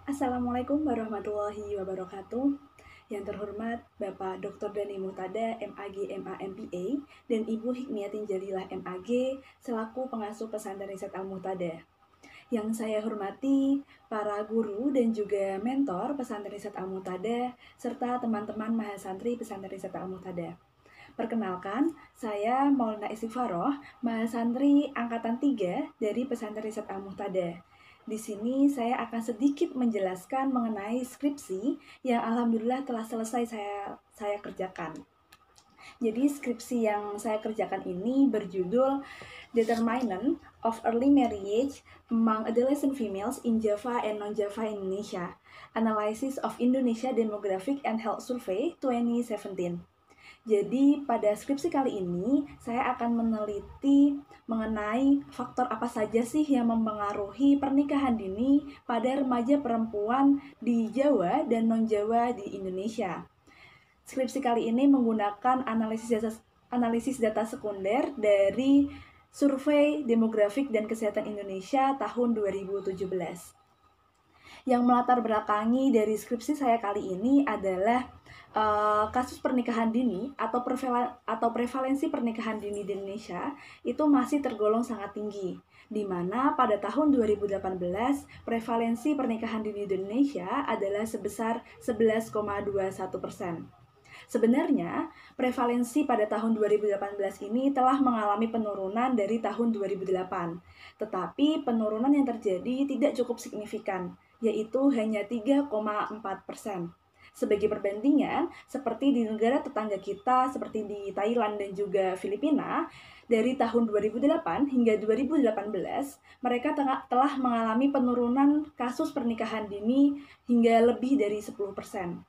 Assalamualaikum warahmatullahi wabarakatuh. Yang terhormat Bapak Dr. Dani Muhtada, MAG, MA, MPA, dan Ibu Hikmiyatin Jalilah, MAG, selaku pengasuh pesantren Riset Al-Muhtada. Yang saya hormati para guru dan juga mentor pesantren Riset Al-Muhtada, serta teman-teman mahasantri pesantren Riset Al-Muhtada. Perkenalkan, saya Maulana Istighfaroh, mahasantri angkatan 3 dari pesantren Riset Al-Muhtada. Di sini saya akan sedikit menjelaskan mengenai skripsi yang alhamdulillah telah selesai saya kerjakan. Jadi skripsi yang saya kerjakan ini berjudul Determinant of Early Marriage Among Adolescent Females in Java and Non-Java Indonesia, Analysis of Indonesia Demographic and Health Survey 2017. Jadi pada skripsi kali ini saya akan meneliti mengenai faktor apa saja sih yang mempengaruhi pernikahan dini pada remaja perempuan di Jawa dan non-Jawa di Indonesia. Skripsi kali ini menggunakan analisis data sekunder dari Survei Demografik dan Kesehatan Indonesia tahun 2017. Yang melatar belakangi dari skripsi saya kali ini adalah kasus pernikahan dini atau prevalensi pernikahan dini di Indonesia itu masih tergolong sangat tinggi, di mana pada tahun 2018 prevalensi pernikahan dini di Indonesia adalah sebesar 11,21%. Sebenarnya, prevalensi pada tahun 2018 ini telah mengalami penurunan dari tahun 2008, tetapi penurunan yang terjadi tidak cukup signifikan, yaitu hanya 3,4%. Sebagai perbandingan, seperti di negara tetangga kita seperti di Thailand dan juga Filipina, dari tahun 2008 hingga 2018, mereka telah mengalami penurunan kasus pernikahan dini hingga lebih dari 10%.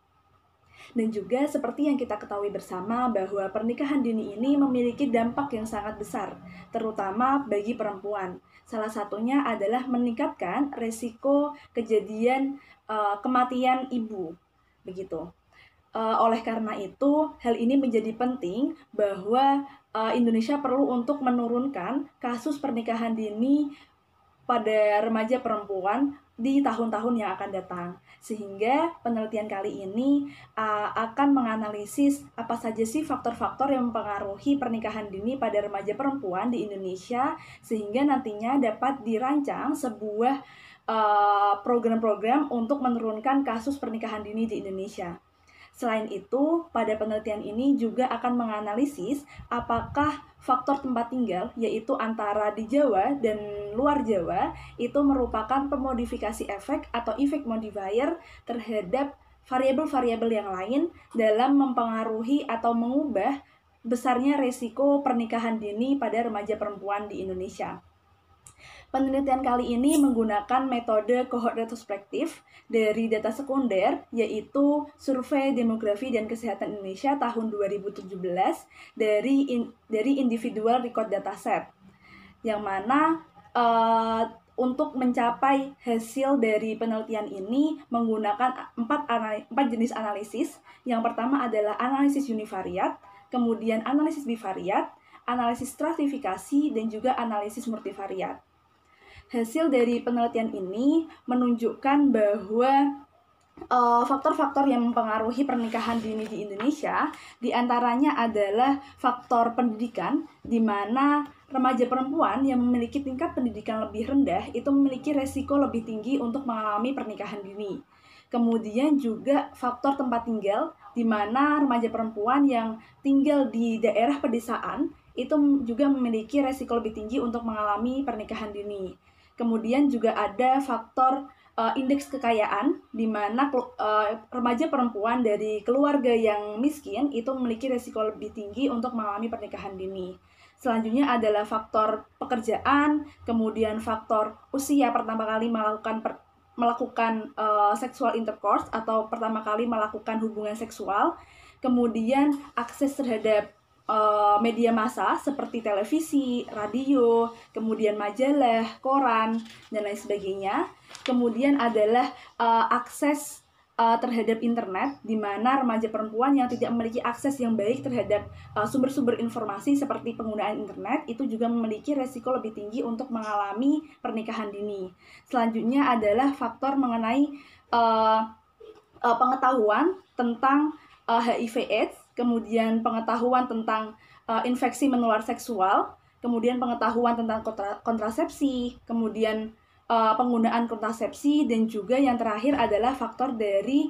Dan juga seperti yang kita ketahui bersama bahwa pernikahan dini ini memiliki dampak yang sangat besar, terutama bagi perempuan. Salah satunya adalah meningkatkan resiko kejadian kematian ibu. Begitu. Oleh karena itu, hal ini menjadi penting bahwa Indonesia perlu untuk menurunkan kasus pernikahan dini pada remaja perempuan di tahun-tahun yang akan datang. Sehingga penelitian kali ini akan menganalisis apa saja sih faktor-faktor yang mempengaruhi pernikahan dini pada remaja perempuan di Indonesia, sehingga nantinya dapat dirancang sebuah program-program untuk menurunkan kasus pernikahan dini di Indonesia. Selain itu, pada penelitian ini juga akan menganalisis apakah faktor tempat tinggal, yaitu antara di Jawa dan luar Jawa, itu merupakan pemodifikasi efek atau efek modifier terhadap variabel-variabel yang lain dalam mempengaruhi atau mengubah besarnya resiko pernikahan dini pada remaja perempuan di Indonesia. Penelitian kali ini menggunakan metode kohort retrospektif dari data sekunder, yaitu Survei Demografi dan Kesehatan Indonesia tahun 2017 dari individual record dataset, yang mana untuk mencapai hasil dari penelitian ini menggunakan 4 jenis analisis. Yang pertama adalah analisis univariat, kemudian analisis bivariat, analisis stratifikasi, dan juga analisis multivariat. Hasil dari penelitian ini menunjukkan bahwa faktor-faktor yang mempengaruhi pernikahan dini di Indonesia diantaranya adalah faktor pendidikan, di mana remaja perempuan yang memiliki tingkat pendidikan lebih rendah itu memiliki resiko lebih tinggi untuk mengalami pernikahan dini. Kemudian juga faktor tempat tinggal, di mana remaja perempuan yang tinggal di daerah pedesaan itu juga memiliki resiko lebih tinggi untuk mengalami pernikahan dini. Kemudian juga ada faktor indeks kekayaan, di mana remaja perempuan dari keluarga yang miskin itu memiliki resiko lebih tinggi untuk mengalami pernikahan dini. Selanjutnya adalah faktor pekerjaan, kemudian faktor usia pertama kali melakukan sexual intercourse atau pertama kali melakukan hubungan seksual, kemudian akses terhadap media massa seperti televisi, radio, kemudian majalah, koran, dan lain sebagainya. Kemudian adalah akses terhadap internet, di mana remaja perempuan yang tidak memiliki akses yang baik terhadap sumber-sumber informasi seperti penggunaan internet itu juga memiliki resiko lebih tinggi untuk mengalami pernikahan dini. Selanjutnya adalah faktor mengenai pengetahuan tentang HIV/AIDS, kemudian pengetahuan tentang infeksi menular seksual, kemudian pengetahuan tentang kontrasepsi, kemudian penggunaan kontrasepsi, dan juga yang terakhir adalah faktor dari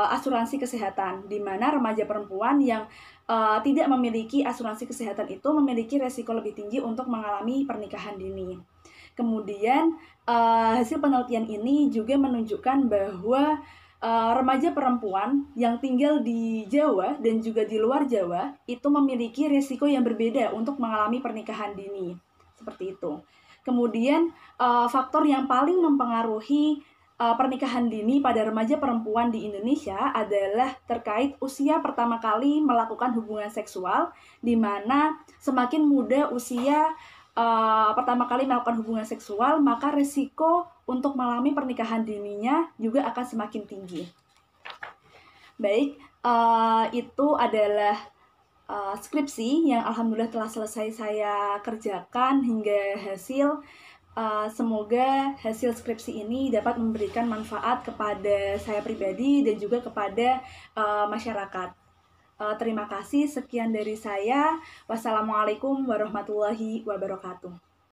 asuransi kesehatan, di mana remaja perempuan yang tidak memiliki asuransi kesehatan itu memiliki resiko lebih tinggi untuk mengalami pernikahan dini. Kemudian hasil penelitian ini juga menunjukkan bahwa remaja perempuan yang tinggal di Jawa dan juga di luar Jawa itu memiliki risiko yang berbeda untuk mengalami pernikahan dini. Seperti itu. Kemudian faktor yang paling mempengaruhi pernikahan dini pada remaja perempuan di Indonesia adalah terkait usia pertama kali melakukan hubungan seksual, di mana semakin muda usia pertama kali melakukan hubungan seksual, maka risiko untuk mengalami pernikahan dininya juga akan semakin tinggi. Baik, itu adalah skripsi yang alhamdulillah telah selesai saya kerjakan hingga hasil. Semoga hasil skripsi ini dapat memberikan manfaat kepada saya pribadi dan juga kepada masyarakat. Terima kasih, sekian dari saya. Wassalamualaikum warahmatullahi wabarakatuh.